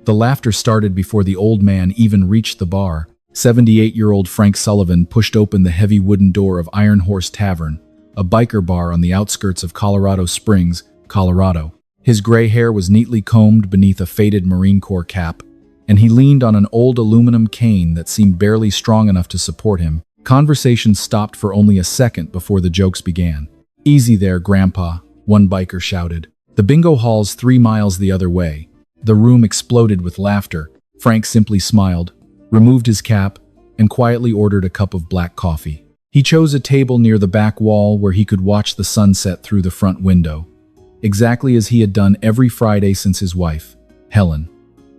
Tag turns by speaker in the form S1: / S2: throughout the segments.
S1: The laughter started before the old man even reached the bar. 78-year-old Frank Sullivan pushed open the heavy wooden door of Iron Horse Tavern, a biker bar on the outskirts of Colorado Springs, Colorado. His gray hair was neatly combed beneath a faded Marine Corps cap, and he leaned on an old aluminum cane that seemed barely strong enough to support him. Conversation stopped for only a second before the jokes began. "Easy there, Grandpa," one biker shouted. "The bingo hall's 3 miles the other way." The room exploded with laughter. Frank simply smiled, removed his cap, and quietly ordered a cup of black coffee. He chose a table near the back wall where he could watch the sunset through the front window, exactly as he had done every Friday since his wife, Helen,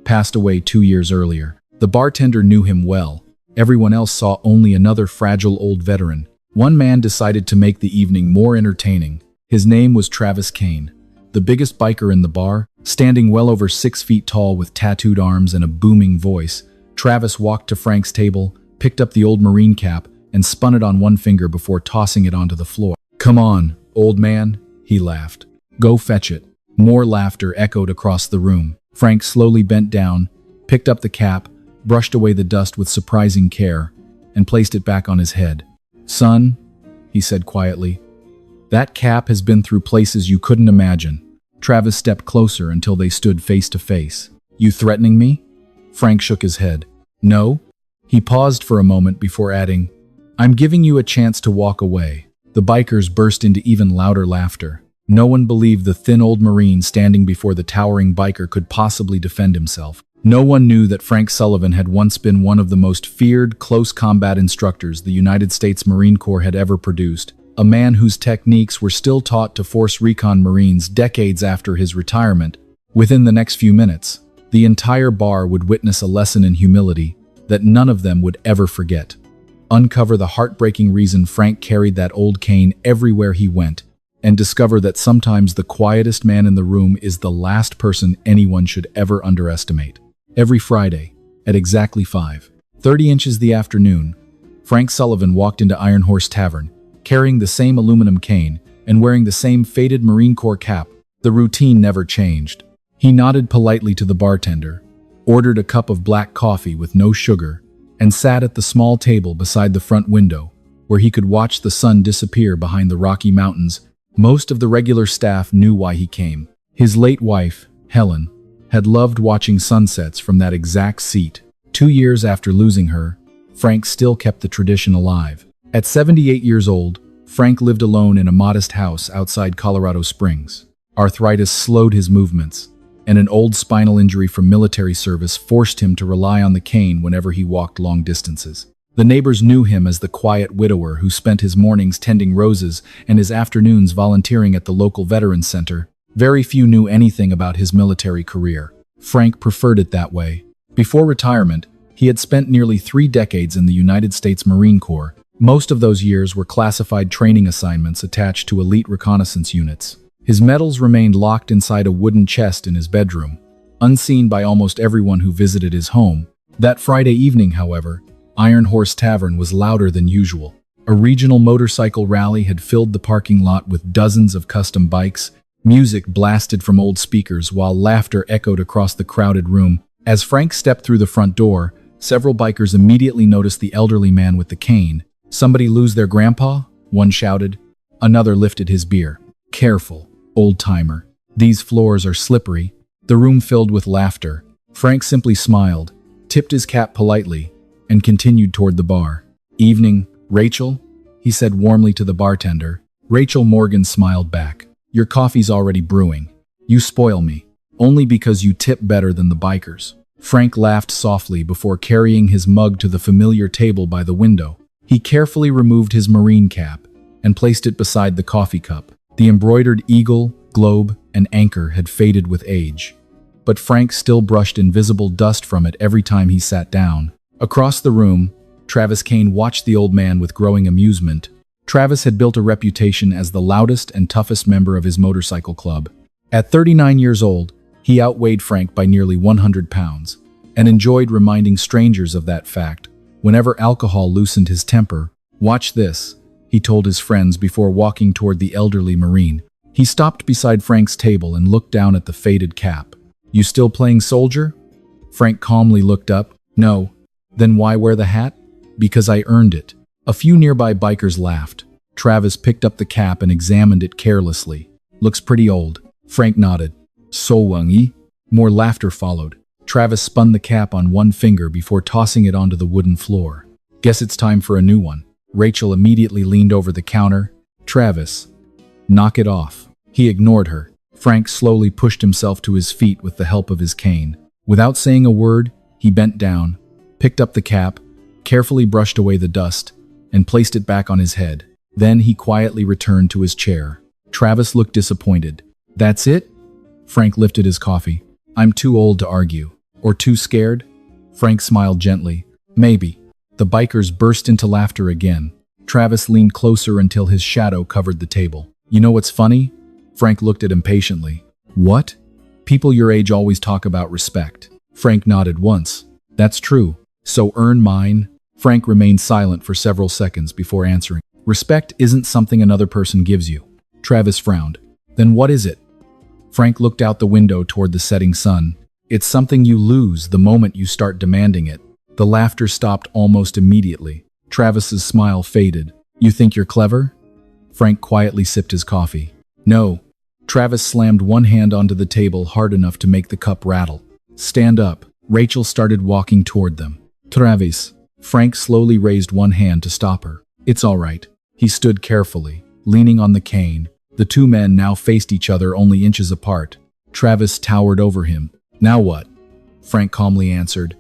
S1: passed away 2 years earlier. The bartender knew him well. Everyone else saw only another fragile old veteran. One man decided to make the evening more entertaining. His name was Travis Kane, the biggest biker in the bar, standing well over 6 feet tall with tattooed arms and a booming voice. Travis walked to Frank's table, picked up the old Marine cap, and spun it on one finger before tossing it onto the floor. "Come on, old man," he laughed. "Go fetch it." More laughter echoed across the room. Frank slowly bent down, picked up the cap, brushed away the dust with surprising care, and placed it back on his head. "Son," he said quietly, "that cap has been through places you couldn't imagine." Travis stepped closer until they stood face to face. "You threatening me?" Frank shook his head. "No." He paused for a moment before adding, "I'm giving you a chance to walk away." The bikers burst into even louder laughter. No one believed the thin old Marine standing before the towering biker could possibly defend himself. No one knew that Frank Sullivan had once been one of the most feared close combat instructors the United States Marine Corps had ever produced, a man whose techniques were still taught to Force Recon Marines decades after his retirement. Within the next few minutes, the entire bar would witness a lesson in humility that none of them would ever forget. Uncover the heartbreaking reason Frank carried that old cane everywhere he went, and discover that sometimes the quietest man in the room is the last person anyone should ever underestimate. Every Friday, at exactly 5:30 the afternoon, Frank Sullivan walked into Iron Horse Tavern, carrying the same aluminum cane and wearing the same faded Marine Corps cap. The routine never changed. He nodded politely to the bartender, ordered a cup of black coffee with no sugar, and sat at the small table beside the front window, where he could watch the sun disappear behind the Rocky Mountains. Most of the regular staff knew why he came. His late wife, Helen, had loved watching sunsets from that exact seat. 2 years after losing her, Frank still kept the tradition alive. At 78 years old, Frank lived alone in a modest house outside Colorado Springs. Arthritis slowed his movements, and an old spinal injury from military service forced him to rely on the cane whenever he walked long distances. The neighbors knew him as the quiet widower who spent his mornings tending roses and his afternoons volunteering at the local Veterans Center. Very few knew anything about his military career. Frank preferred it that way. Before retirement, he had spent nearly 3 decades in the United States Marine Corps. Most of those years were classified training assignments attached to elite reconnaissance units. His medals remained locked inside a wooden chest in his bedroom, unseen by almost everyone who visited his home. That Friday evening, however, Iron Horse Tavern was louder than usual. A regional motorcycle rally had filled the parking lot with dozens of custom bikes. Music blasted from old speakers while laughter echoed across the crowded room. As Frank stepped through the front door, several bikers immediately noticed the elderly man with the cane. "Somebody lose their grandpa?" one shouted. Another lifted his beer. "Careful, old-timer. These floors are slippery." The room filled with laughter. Frank simply smiled, tipped his cap politely, and continued toward the bar. "Evening, Rachel?" he said warmly to the bartender. Rachel Morgan smiled back. "Your coffee's already brewing. You spoil me, only because you tip better than the bikers." Frank laughed softly before carrying his mug to the familiar table by the window. He carefully removed his Marine cap and placed it beside the coffee cup. The embroidered eagle, globe, and anchor had faded with age, but Frank still brushed invisible dust from it every time he sat down. Across the room, Travis Kane watched the old man with growing amusement. Travis had built a reputation as the loudest and toughest member of his motorcycle club. At 39 years old, he outweighed Frank by nearly 100 pounds, and enjoyed reminding strangers of that fact whenever alcohol loosened his temper. "Watch this," he told his friends before walking toward the elderly Marine. He stopped beside Frank's table and looked down at the faded cap. "You still playing soldier?" Frank calmly looked up. No. Then why wear the hat? Because I earned it. A few nearby bikers laughed. Travis picked up the cap and examined it carelessly. Looks pretty old. Frank nodded. So wangi. More laughter followed. Travis spun the cap on one finger before tossing it onto the wooden floor. Guess it's time for a new one. Rachel immediately leaned over the counter. Travis, knock it off. He ignored her. Frank slowly pushed himself to his feet with the help of his cane. Without saying a word, he bent down, picked up the cap, carefully brushed away the dust, and placed it back on his head. Then he quietly returned to his chair. Travis looked disappointed. That's it? Frank lifted his coffee. I'm too old to argue. Or too scared? Frank smiled gently. Maybe. The bikers burst into laughter again. Travis leaned closer until his shadow covered the table. You know what's funny? Frank looked at him patiently. What? People your age always talk about respect. Frank nodded once. That's true. So earn mine. Frank remained silent for several seconds before answering. Respect isn't something another person gives you. Travis frowned. Then what is it? Frank looked out the window toward the setting sun. It's something you lose the moment you start demanding it. The laughter stopped almost immediately. Travis's smile faded. You think you're clever? Frank quietly sipped his coffee. No. Travis slammed one hand onto the table hard enough to make the cup rattle. Stand up. Rachel started walking toward them. Travis. Frank slowly raised one hand to stop her. It's all right. He stood carefully, leaning on the cane. The two men now faced each other only inches apart. Travis towered over him. Now what? Frank calmly answered.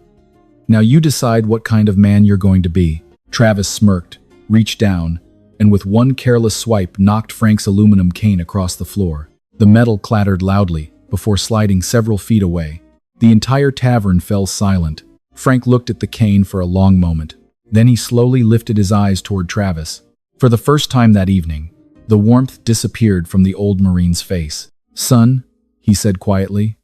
S1: Now you decide what kind of man you're going to be. Travis smirked, reached down, and with one careless swipe knocked Frank's aluminum cane across the floor. The metal clattered loudly before sliding several feet away. The entire tavern fell silent. Frank looked at the cane for a long moment. Then he slowly lifted his eyes toward Travis. For the first time that evening, the warmth disappeared from the old Marine's face. Son, he said quietly,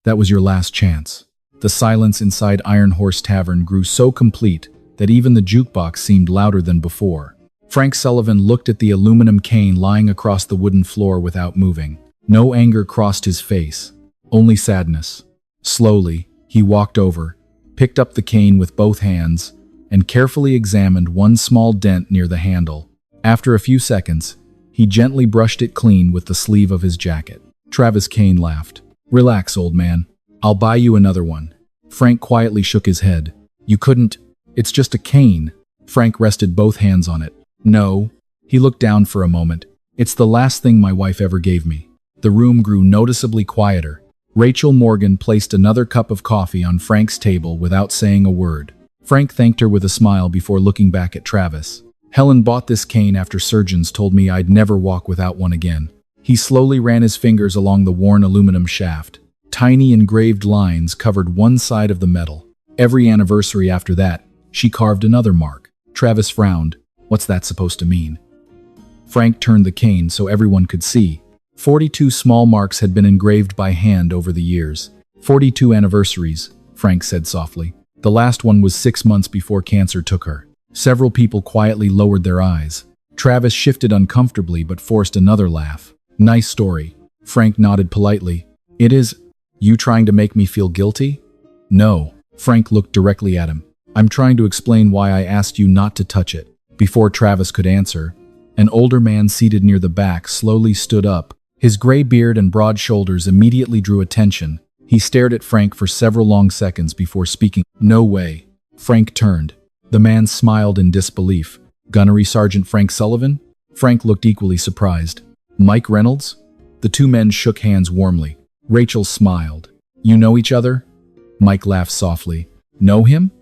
S1: that was your last chance. The silence inside Iron Horse Tavern grew so complete that even the jukebox seemed louder than before. Frank Sullivan looked at the aluminum cane lying across the wooden floor without moving. No anger crossed his face, only sadness. Slowly, he walked over, picked up the cane with both hands, and carefully examined one small dent near the handle. After a few seconds, he gently brushed it clean with the sleeve of his jacket. Travis Kane laughed. Relax, old man. I'll buy you another one. Frank quietly shook his head. You couldn't. It's just a cane. Frank rested both hands on it. No. He looked down for a moment. It's the last thing my wife ever gave me. The room grew noticeably quieter. Rachel Morgan placed another cup of coffee on Frank's table without saying a word. Frank thanked her with a smile before looking back at Travis. Helen bought this cane after surgeons told me I'd never walk without one again. He slowly ran his fingers along the worn aluminum shaft. Tiny engraved lines covered one side of the metal. Every anniversary after that, she carved another mark. Travis frowned. What's that supposed to mean? Frank turned the cane so everyone could see. 42 small marks had been engraved by hand over the years. 42 anniversaries, Frank said softly. The last one was 6 months before cancer took her. Several people quietly lowered their eyes. Travis shifted uncomfortably but forced another laugh. Nice story. Frank nodded politely. It is. You trying to make me feel guilty? No. Frank looked directly at him. I'm trying to explain why I asked you not to touch it. Before Travis could answer, an older man seated near the back slowly stood up. His gray beard and broad shoulders immediately drew attention. He stared at Frank for several long seconds before speaking. No way. Frank turned. The man smiled in disbelief. Gunnery Sergeant Frank Sullivan? Frank looked equally surprised. Mike Reynolds? The two men shook hands warmly. Rachel smiled. You know each other? Mike laughed softly. Know him?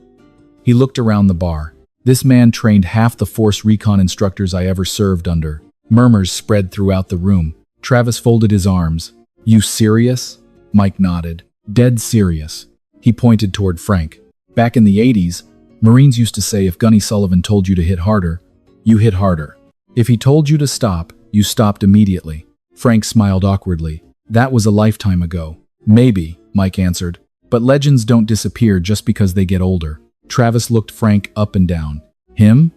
S1: He looked around the bar. This man trained half the Force Recon instructors I ever served under. Murmurs spread throughout the room. Travis folded his arms. You serious? Mike nodded. Dead serious. He pointed toward Frank. Back in the 80s, Marines used to say if Gunny Sullivan told you to hit harder, you hit harder. If he told you to stop, you stopped immediately. Frank smiled awkwardly. That was a lifetime ago. Maybe, Mike answered. But legends don't disappear just because they get older. Travis looked Frank up and down. Him?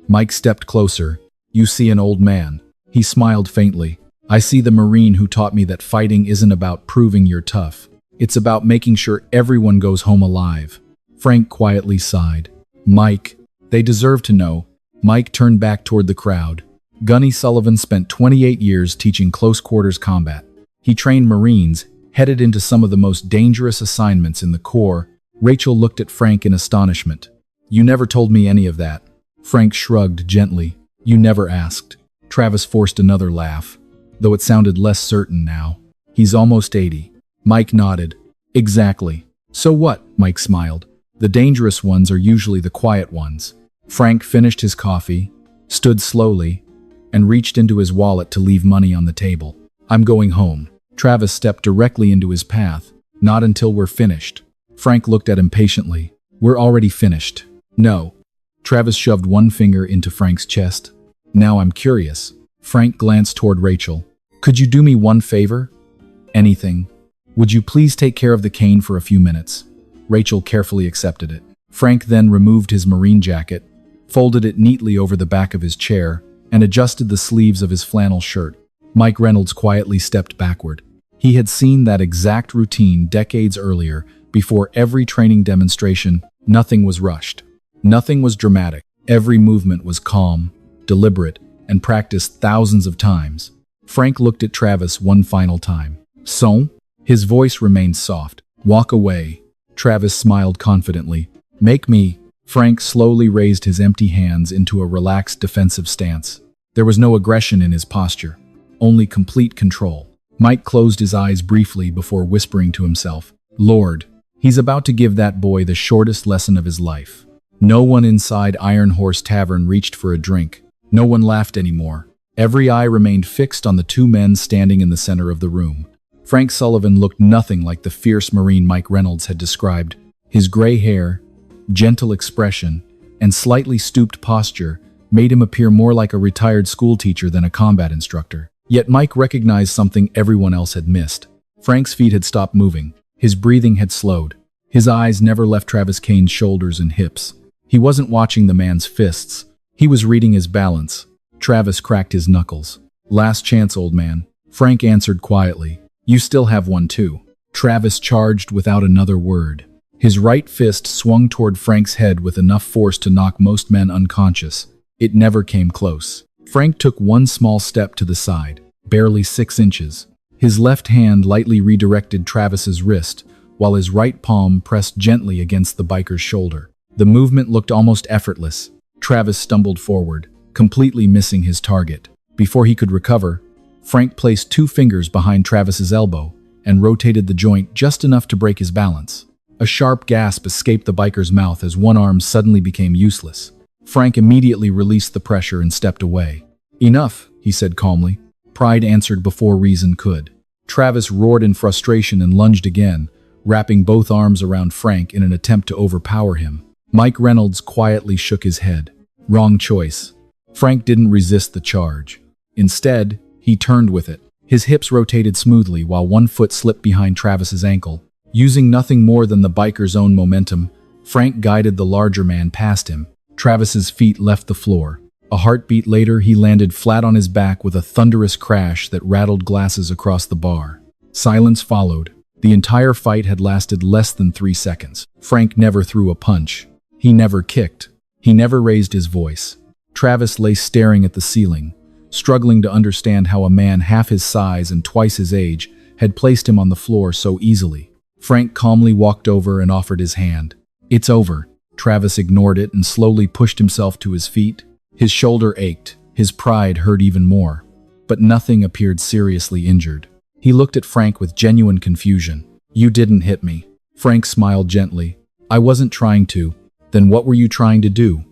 S1: Mike stepped closer. You see an old man. He smiled faintly. I see the Marine who taught me that fighting isn't about proving you're tough. It's about making sure everyone goes home alive. Frank quietly sighed. Mike, they deserve to know. Mike turned back toward the crowd. Gunny Sullivan spent 28 years teaching close quarters combat. He trained Marines, headed into some of the most dangerous assignments in the Corps. Rachel looked at Frank in astonishment. You never told me any of that. Frank shrugged gently. You never asked. Travis forced another laugh, though it sounded less certain now. He's almost 80. Mike nodded. Exactly. So what? Mike smiled. The dangerous ones are usually the quiet ones. Frank finished his coffee, stood slowly, and reached into his wallet to leave money on the table. I'm going home. Travis stepped directly into his path. Not until we're finished. Frank looked at him patiently. We're already finished. No. Travis shoved one finger into Frank's chest. Now I'm curious. Frank glanced toward Rachel. Could you do me one favor? Anything. Would you please take care of the cane for a few minutes? Rachel carefully accepted it. Frank then removed his Marine jacket, folded it neatly over the back of his chair, and adjusted the sleeves of his flannel shirt. Mike Reynolds quietly stepped backward. He had seen that exact routine decades earlier. Before every training demonstration, nothing was rushed. Nothing was dramatic. Every movement was calm, deliberate, and practiced thousands of times. Frank looked at Travis one final time. So? His voice remained soft. Walk away. Travis smiled confidently. Make me. Frank slowly raised his empty hands into a relaxed defensive stance. There was no aggression in his posture, only complete control. Mike closed his eyes briefly before whispering to himself, Lord, he's about to give that boy the shortest lesson of his life. No one inside Iron Horse Tavern reached for a drink. No one laughed anymore. Every eye remained fixed on the two men standing in the center of the room. Frank Sullivan looked nothing like the fierce Marine Mike Reynolds had described. His gray hair, gentle expression, and slightly stooped posture made him appear more like a retired schoolteacher than a combat instructor. Yet Mike recognized something everyone else had missed. Frank's feet had stopped moving. His breathing had slowed. His eyes never left Travis Kane's shoulders and hips. He wasn't watching the man's fists. He was reading his balance. Travis cracked his knuckles. Last chance, old man. Frank answered quietly. You still have one too. Travis charged without another word. His right fist swung toward Frank's head with enough force to knock most men unconscious. It never came close. Frank took one small step to the side, barely 6 inches. His left hand lightly redirected Travis's wrist, while his right palm pressed gently against the biker's shoulder. The movement looked almost effortless. Travis stumbled forward, completely missing his target. Before he could recover, Frank placed 2 fingers behind Travis's elbow and rotated the joint just enough to break his balance. A sharp gasp escaped the biker's mouth as one arm suddenly became useless. Frank immediately released the pressure and stepped away. Enough, he said calmly. Pride answered before reason could. Travis roared in frustration and lunged again, wrapping both arms around Frank in an attempt to overpower him. Mike Reynolds quietly shook his head. Wrong choice. Frank didn't resist the charge. Instead, he turned with it. His hips rotated smoothly while one foot slipped behind Travis's ankle. Using nothing more than the biker's own momentum, Frank guided the larger man past him. Travis's feet left the floor. A heartbeat later, he landed flat on his back with a thunderous crash that rattled glasses across the bar. Silence followed. The entire fight had lasted less than 3 seconds. Frank never threw a punch. He never kicked. He never raised his voice. Travis lay staring at the ceiling, struggling to understand how a man half his size and twice his age had placed him on the floor so easily. Frank calmly walked over and offered his hand. It's over. Travis ignored it and slowly pushed himself to his feet. His shoulder ached. His pride hurt even more. But nothing appeared seriously injured. He looked at Frank with genuine confusion. You didn't hit me. Frank smiled gently. I wasn't trying to. Then what were you trying to do?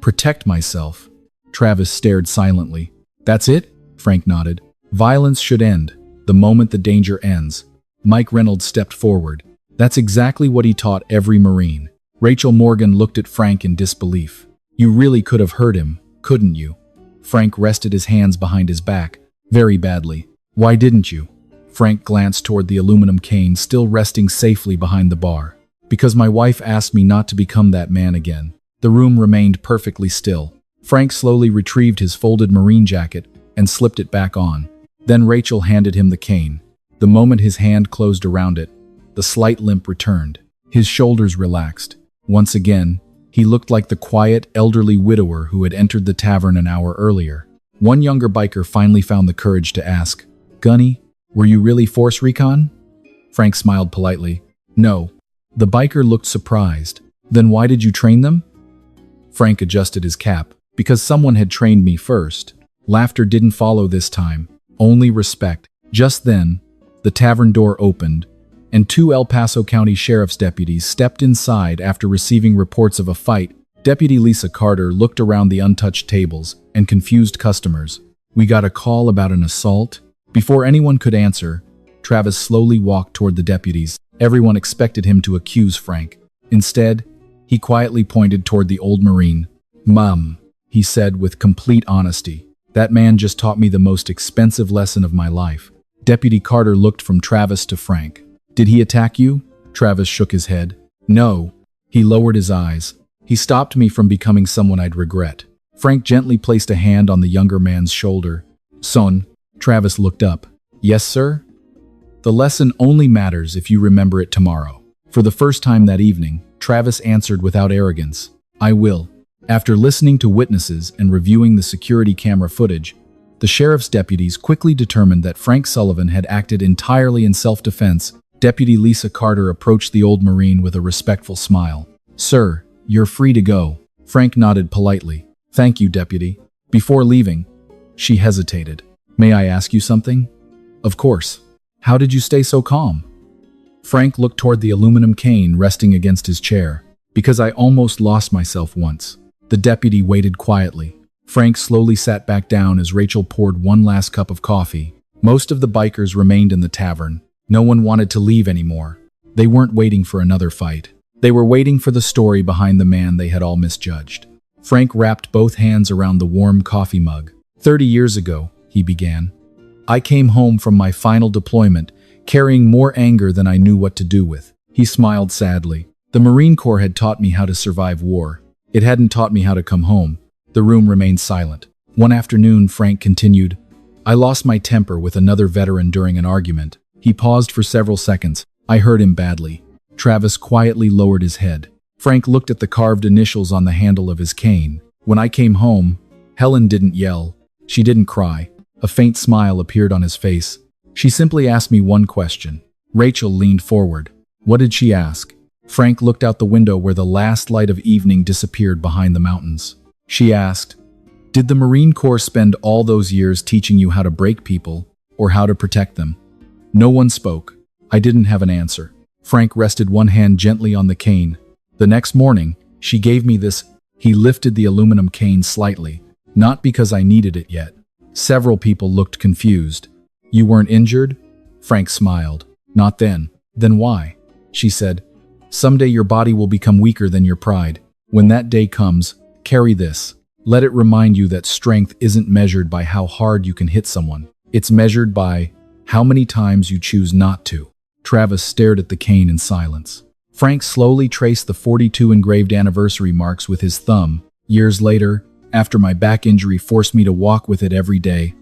S1: Protect myself. Travis stared silently. That's it? Frank nodded. Violence should end, the moment the danger ends. Mike Reynolds stepped forward. That's exactly what he taught every Marine. Rachel Morgan looked at Frank in disbelief. You really could have hurt him, couldn't you? Frank rested his hands behind his back, very badly. Why didn't you? Frank glanced toward the aluminum cane still resting safely behind the bar. Because my wife asked me not to become that man again. The room remained perfectly still. Frank slowly retrieved his folded Marine jacket and slipped it back on. Then Rachel handed him the cane. The moment his hand closed around it, the slight limp returned. His shoulders relaxed. Once again, he looked like the quiet, elderly widower who had entered the tavern an hour earlier. One younger biker finally found the courage to ask, "Gunny, were you really Force Recon?" Frank smiled politely. "No." The biker looked surprised. "Then why did you train them?" Frank adjusted his cap. "Because someone had trained me first." Laughter didn't follow this time, only respect. Just then, the tavern door opened, and two El Paso County Sheriff's deputies stepped inside after receiving reports of a fight. Deputy Lisa Carter looked around the untouched tables and confused customers. "We got a call about an assault?" Before anyone could answer, Travis slowly walked toward the deputies. Everyone expected him to accuse Frank. Instead, he quietly pointed toward the old Marine. "Mum," he said with complete honesty, "that man just taught me the most expensive lesson of my life." Deputy Carter looked from Travis to Frank. "Did he attack you?" Travis shook his head. "No." He lowered his eyes. "He stopped me from becoming someone I'd regret." Frank gently placed a hand on the younger man's shoulder. "Son." Travis looked up. "Yes, sir?" "The lesson only matters if you remember it tomorrow." For the first time that evening, Travis answered without arrogance, "I will." After listening to witnesses and reviewing the security camera footage, the sheriff's deputies quickly determined that Frank Sullivan had acted entirely in self-defense. Deputy Lisa Carter approached the old Marine with a respectful smile. "Sir, you're free to go." Frank nodded politely. "Thank you, Deputy." Before leaving, she hesitated. "May I ask you something?" "Of course." "How did you stay so calm?" Frank looked toward the aluminum cane resting against his chair. "Because I almost lost myself once." The deputy waited quietly. Frank slowly sat back down as Rachel poured one last cup of coffee. Most of the bikers remained in the tavern. No one wanted to leave anymore. They weren't waiting for another fight. They were waiting for the story behind the man they had all misjudged. Frank wrapped both hands around the warm coffee mug. 30 years ago, he began. "I came home from my final deployment, carrying more anger than I knew what to do with." He smiled sadly. "The Marine Corps had taught me how to survive war. It hadn't taught me how to come home." The room remained silent. One afternoon, Frank continued, "I lost my temper with another veteran during an argument." He paused for several seconds. "I hurt him badly." Travis quietly lowered his head. Frank looked at the carved initials on the handle of his cane. "When I came home, Helen didn't yell. She didn't cry." A faint smile appeared on his face. "She simply asked me one question." Rachel leaned forward. "What did she ask?" Frank looked out the window where the last light of evening disappeared behind the mountains. She asked, "Did the Marine Corps spend all those years teaching you how to break people, or how to protect them?" No one spoke. I didn't have an answer. Frank rested one hand gently on the cane. "The next morning, she gave me this." He lifted the aluminum cane slightly, "Not because I needed it yet." Several people looked confused. "You weren't injured?" Frank smiled. "Not then." "Then why?" She said, "Someday your body will become weaker than your pride. When that day comes, carry this. Let it remind you that strength isn't measured by how hard you can hit someone. It's measured by how many times you choose not to." Travis stared at the cane in silence. Frank slowly traced the 42 engraved anniversary marks with his thumb. "Years later, after my back injury forced me to walk with it every day,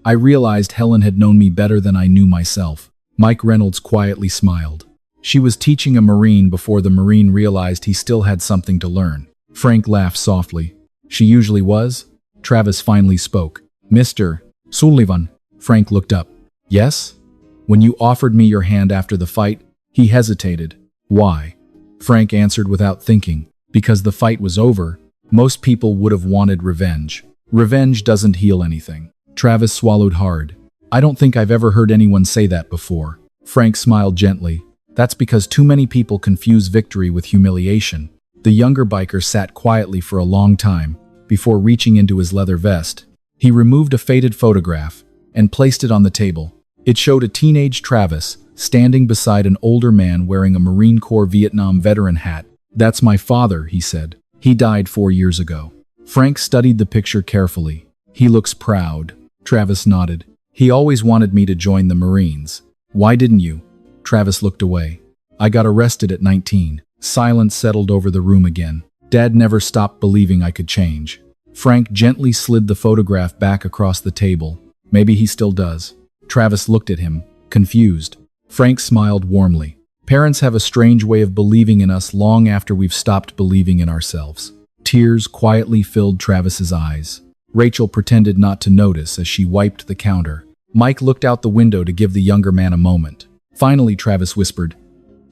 S1: I realized Helen had known me better than I knew myself." Mike Reynolds quietly smiled. "She was teaching a Marine before the Marine realized he still had something to learn." Frank laughed softly. "She usually was?" Travis finally spoke. "Mr. Sullivan." Frank looked up. "Yes?" "When you offered me your hand after the fight," he hesitated. "Why?" Frank answered without thinking. "Because the fight was over. Most people would have wanted revenge. Revenge doesn't heal anything." Travis swallowed hard. "I don't think I've ever heard anyone say that before." Frank smiled gently. "That's because too many people confuse victory with humiliation." The younger biker sat quietly for a long time before reaching into his leather vest. He removed a faded photograph and placed it on the table. It showed a teenage Travis standing beside an older man wearing a Marine Corps Vietnam veteran hat. "That's my father," he said. "He died 4 years ago." Frank studied the picture carefully. "He looks proud." Travis nodded. "He always wanted me to join the Marines." "Why didn't you?" Travis looked away. "I got arrested at 19. Silence settled over the room again. Dad never stopped believing I could change. Frank gently slid the photograph back across the table. "Maybe he still does." Travis looked at him, confused. Frank smiled warmly. Parents have a strange way of believing in us long after we've stopped believing in ourselves. Tears quietly filled Travis's eyes. Rachel pretended not to notice as she wiped the counter. Mike looked out the window to give the younger man a moment. Finally, Travis whispered,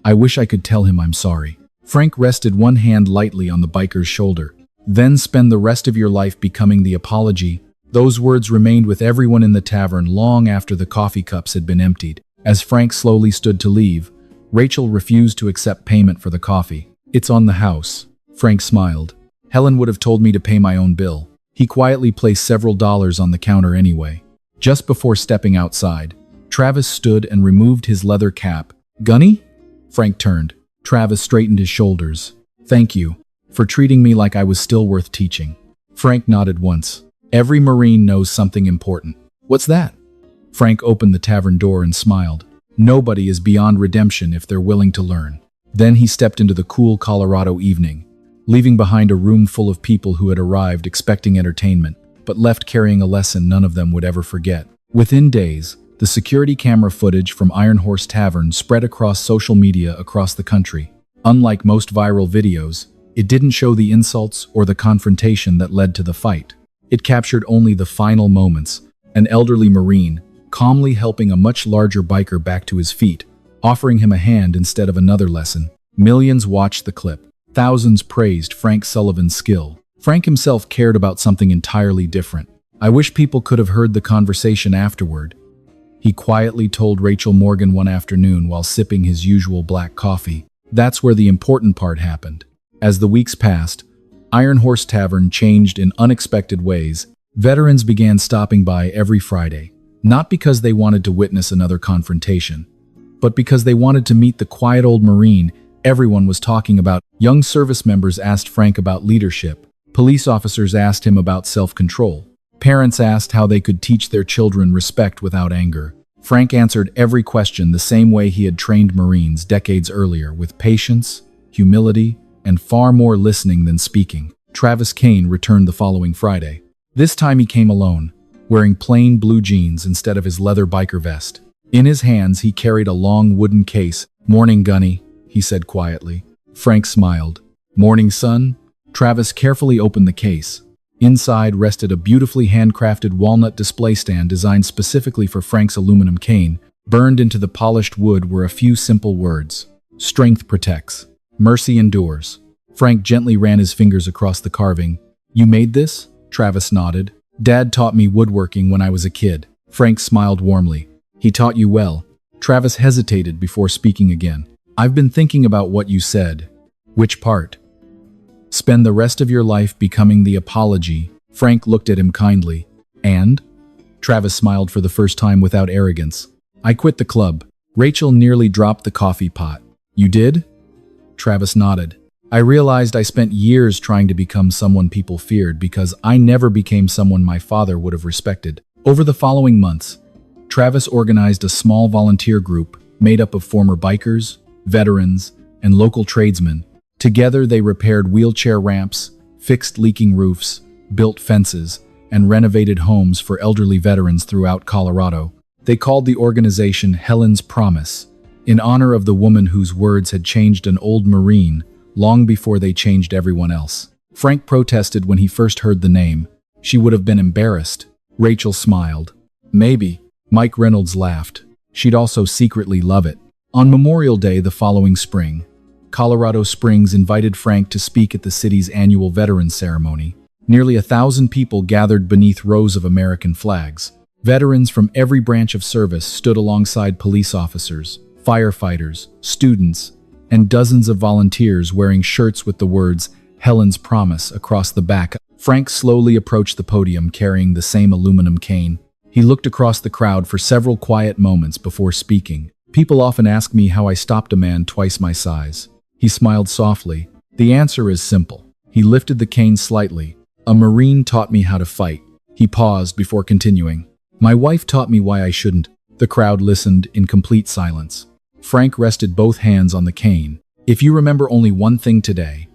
S1: "I wish I could tell him I'm sorry." Frank rested one hand lightly on the biker's shoulder. "Then spend the rest of your life becoming the apology." Those words remained with everyone in the tavern long after the coffee cups had been emptied. As Frank slowly stood to leave, Rachel refused to accept payment for the coffee. "It's on the house." Frank smiled. "Helen would have told me to pay my own bill." He quietly placed several dollars on the counter anyway. Just before stepping outside, Travis stood and removed his leather cap. "Gunny?" Frank turned. Travis straightened his shoulders. "Thank you for treating me like I was still worth teaching." Frank nodded once. "Every Marine knows something important." "What's that?" Frank opened the tavern door and smiled. "Nobody is beyond redemption if they're willing to learn." Then he stepped into the cool Colorado evening, leaving behind a room full of people who had arrived expecting entertainment, but left carrying a lesson none of them would ever forget. Within days, the security camera footage from Iron Horse Tavern spread across social media across the country. Unlike most viral videos, it didn't show the insults or the confrontation that led to the fight. It captured only the final moments, an elderly Marine calmly helping a much larger biker back to his feet, offering him a hand instead of another lesson. Millions watched the clip. Thousands praised Frank Sullivan's skill. Frank himself cared about something entirely different. "I wish people could have heard the conversation afterward," he quietly told Rachel Morgan one afternoon while sipping his usual black coffee. That's where the important part happened. As the weeks passed, Iron Horse Tavern changed in unexpected ways. Veterans began stopping by every Friday, not because they wanted to witness another confrontation, but because they wanted to meet the quiet old Marine everyone was talking about. Young service members asked Frank about leadership. Police officers asked him about self-control. Parents asked how they could teach their children respect without anger. Frank answered every question the same way he had trained Marines decades earlier, with patience, humility, and far more listening than speaking. Travis Kane returned the following Friday. This time he came alone, wearing plain blue jeans instead of his leather biker vest. In his hands he carried a long wooden case. "Morning, Gunny," he said quietly. Frank smiled. "Morning, son." Travis carefully opened the case. Inside rested a beautifully handcrafted walnut display stand designed specifically for Frank's aluminum cane. Burned into the polished wood were a few simple words. "Strength protects. Mercy endures." Frank gently ran his fingers across the carving. "You made this?" Travis nodded. "Dad taught me woodworking when I was a kid." Frank smiled warmly. "He taught you well." Travis hesitated before speaking again. "I've been thinking about what you said." "Which part?" "Spend the rest of your life becoming the apology." Frank looked at him kindly. "And?" Travis smiled for the first time without arrogance. "I quit the club." Rachel nearly dropped the coffee pot. "You did?" Travis nodded. "I realized I spent years trying to become someone people feared because I never became someone my father would have respected." Over the following months, Travis organized a small volunteer group made up of former bikers, veterans, and local tradesmen. Together they repaired wheelchair ramps, fixed leaking roofs, built fences, and renovated homes for elderly veterans throughout Colorado. They called the organization Helen's Promise, in honor of the woman whose words had changed an old Marine long before they changed everyone else. Frank protested when he first heard the name. She would have been embarrassed. Rachel smiled. "Maybe." Mike Reynolds laughed. "She'd also secretly love it." On Memorial Day the following spring, Colorado Springs invited Frank to speak at the city's annual Veterans Ceremony. Nearly 1,000 people gathered beneath rows of American flags. Veterans from every branch of service stood alongside police officers, firefighters, students, and dozens of volunteers wearing shirts with the words "Helen's Promise" across the back. Frank slowly approached the podium carrying the same aluminum cane. He looked across the crowd for several quiet moments before speaking. "People often ask me how I stopped a man twice my size." He smiled softly. "The answer is simple." He lifted the cane slightly. "A Marine taught me how to fight." He paused before continuing. "My wife taught me why I shouldn't." The crowd listened in complete silence. Frank rested both hands on the cane. "If you remember only one thing today,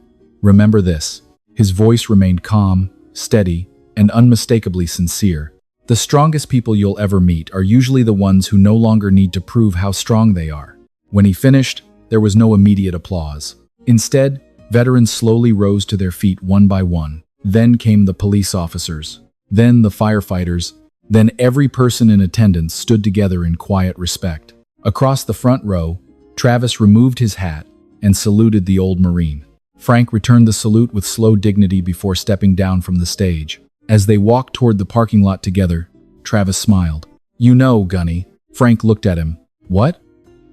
S1: remember this." His voice remained calm, steady, and unmistakably sincere. "The strongest people you'll ever meet are usually the ones who no longer need to prove how strong they are." When he finished, there was no immediate applause. Instead, veterans slowly rose to their feet one by one. Then came the police officers, then the firefighters, then every person in attendance stood together in quiet respect. Across the front row, Travis removed his hat and saluted the old Marine. Frank returned the salute with slow dignity before stepping down from the stage. As they walked toward the parking lot together, Travis smiled. "You know, Gunny." Frank looked at him. "What?"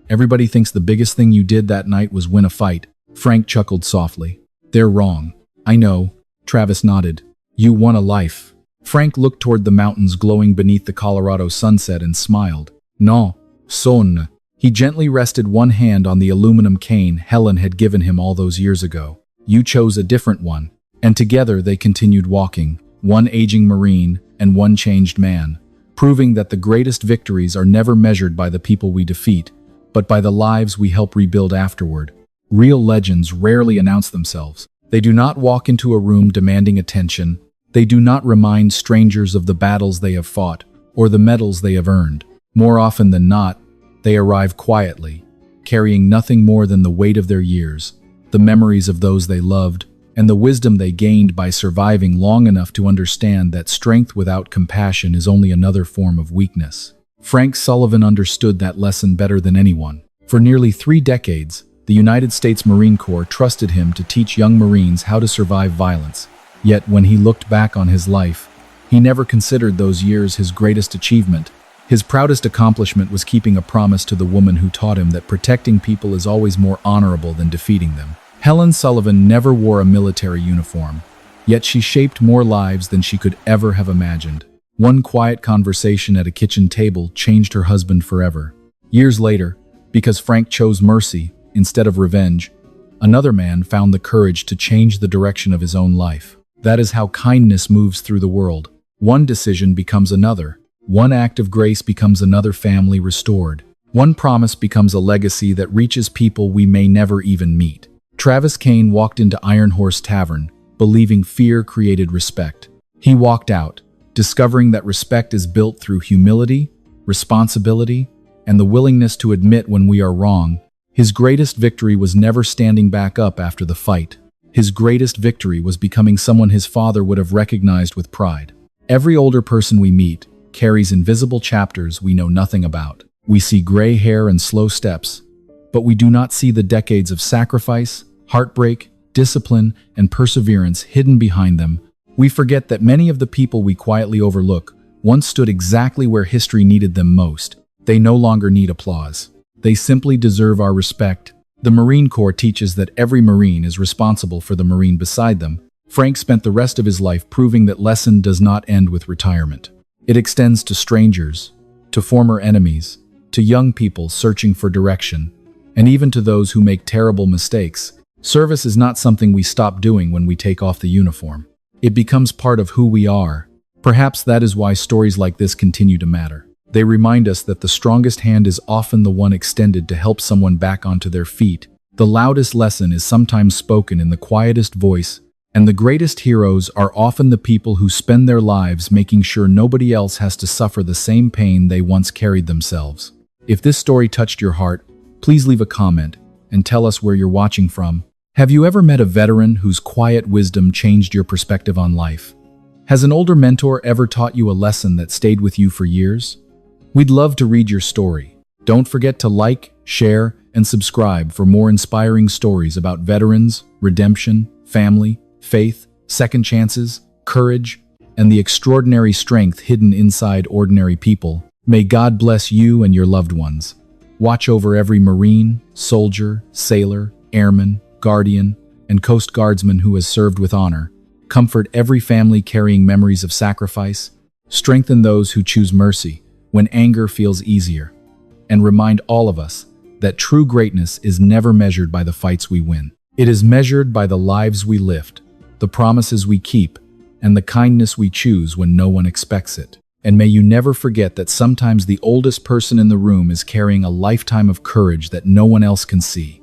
S1: "Everybody thinks the biggest thing you did that night was win a fight." Frank chuckled softly. "They're wrong." "I know." Travis nodded. "You won a life." Frank looked toward the mountains glowing beneath the Colorado sunset and smiled. "No, son." He gently rested one hand on the aluminum cane Helen had given him all those years ago. "You chose a different one." And together they continued walking, one aging Marine and one changed man, proving that the greatest victories are never measured by the people we defeat, but by the lives we help rebuild afterward. Real legends rarely announce themselves. They do not walk into a room demanding attention. They do not remind strangers of the battles they have fought or the medals they have earned. More often than not, they arrive quietly, carrying nothing more than the weight of their years, the memories of those they loved, and the wisdom they gained by surviving long enough to understand that strength without compassion is only another form of weakness. Frank Sullivan understood that lesson better than anyone. For nearly 3 decades, the United States Marine Corps trusted him to teach young Marines how to survive violence. Yet when he looked back on his life, he never considered those years his greatest achievement. His proudest accomplishment was keeping a promise to the woman who taught him that protecting people is always more honorable than defeating them. Helen Sullivan never wore a military uniform, yet she shaped more lives than she could ever have imagined. One quiet conversation at a kitchen table changed her husband forever. Years later, because Frank chose mercy instead of revenge, another man found the courage to change the direction of his own life. That is how kindness moves through the world. One decision becomes another. One act of grace becomes another family restored. One promise becomes a legacy that reaches people we may never even meet. Travis Kane walked into Iron Horse Tavern, believing fear created respect. He walked out, discovering that respect is built through humility, responsibility, and the willingness to admit when we are wrong. His greatest victory was never standing back up after the fight. His greatest victory was becoming someone his father would have recognized with pride. Every older person we meet carries invisible chapters we know nothing about. We see gray hair and slow steps, but we do not see the decades of sacrifice, heartbreak, discipline, and perseverance hidden behind them. We forget that many of the people we quietly overlook once stood exactly where history needed them most. They no longer need applause. They simply deserve our respect. The Marine Corps teaches that every Marine is responsible for the Marine beside them. Frank spent the rest of his life proving that lesson does not end with retirement. It extends to strangers, to former enemies, to young people searching for direction, and even to those who make terrible mistakes. Service is not something we stop doing when we take off the uniform. It becomes part of who we are. Perhaps that is why stories like this continue to matter. They remind us that the strongest hand is often the one extended to help someone back onto their feet. The loudest lesson is sometimes spoken in the quietest voice, and the greatest heroes are often the people who spend their lives making sure nobody else has to suffer the same pain they once carried themselves. If this story touched your heart, please leave a comment and tell us where you're watching from. Have you ever met a veteran whose quiet wisdom changed your perspective on life? Has an older mentor ever taught you a lesson that stayed with you for years? We'd love to read your story. Don't forget to like, share, and subscribe for more inspiring stories about veterans, redemption, family, faith, second chances, courage, and the extraordinary strength hidden inside ordinary people. May God bless you and your loved ones. Watch over every Marine, soldier, sailor, airman, guardian, and Coast Guardsman who has served with honor. Comfort every family carrying memories of sacrifice. Strengthen those who choose mercy when anger feels easier. And remind all of us that true greatness is never measured by the fights we win. It is measured by the lives we lift, the promises we keep, and the kindness we choose when no one expects it. And may you never forget that sometimes the oldest person in the room is carrying a lifetime of courage that no one else can see.